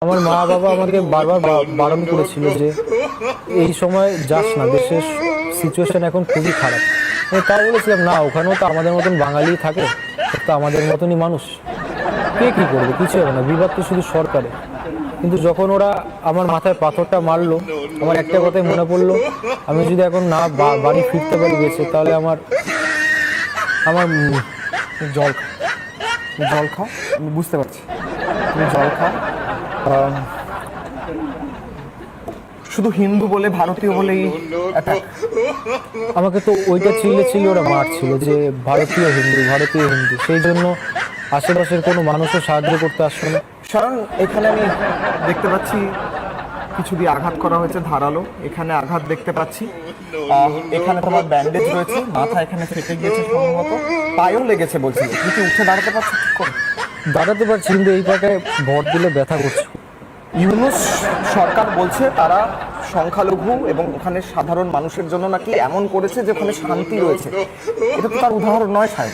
আমার মা বাবা আমাকে বারবার বারণ করেছিল যে এই সময় যাস না, দেশের সিচুয়েশন এখন খুবই খারাপ। আমি তাও বলেছিলাম না, ওখানেও তো আমাদের মতন বাঙালি থাকে, তো আমাদের মতনই মানুষ, কে কি করবে, কিছু হবে না, বিবাদ তো শুধু সরকারের। কিন্তু যখন ওরা আমার মাথায় পাথরটা মারলো, আমার একটা কথাই মনে পড়লো, আমি যদি এখন না বাড়ি ফিরতে পারি বেঁচে, তাহলে আমার আমার জল খাও, তুমি জল খাও, আমি বুঝতে পারছি। তুমি জল খাও। আহ, শুধু হিন্দু বলে, ভারতীয় বলেই অ্যাটাক। আমাকে তো ওইটা ছিল ওরা মারছিল যে ভারতীয় হিন্দু, ভারতীয় হিন্দু, সেই জন্য আশেপাশের কোনো মানুষও সাহায্য করতে আসলো না। কারণ এখানে আমি দেখতে পাচ্ছি কিছু দিয়ে আঘাত করা হয়েছে ধারালো, এখানে আঘাত দেখতে পাচ্ছি। এখানে তোমার ব্যান্ডেজ রয়েছে, মাথা এখানে ফেটে গিয়েছে সম্ভবত, পায়েও লেগেছে বলছিল। তুমি কি উঠে দাঁড়াতে পারছো ঠিক করে? দাঁড়াতে পারছি, কিন্তু এই পাটায় ভর দিলে ব্যথা করছে। ইউনুস সরকার বলছে তারা সংখ্যালঘু এবং ওখানে সাধারণ মানুষের জন্য নাকি এমন করেছে যে ওখানে শান্তি রয়েছে। এটা তো তার উদাহরণ নয় সাহেব।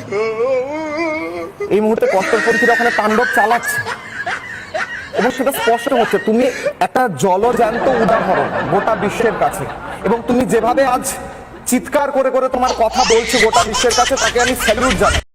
এই মুহূর্তে কট্টরপন্থীরা ওখানে তাণ্ডব চালাচ্ছে এবং সেটা স্পষ্ট হচ্ছে। তুমি একটা জলজ্যান্ত উদাহরণ গোটা বিশ্বের কাছে, এবং তুমি যেভাবে আজ চিৎকার করে করে তোমার কথা বলছো গোটা বিশ্বের কাছে, তাকে আমি স্যালুট জানাই।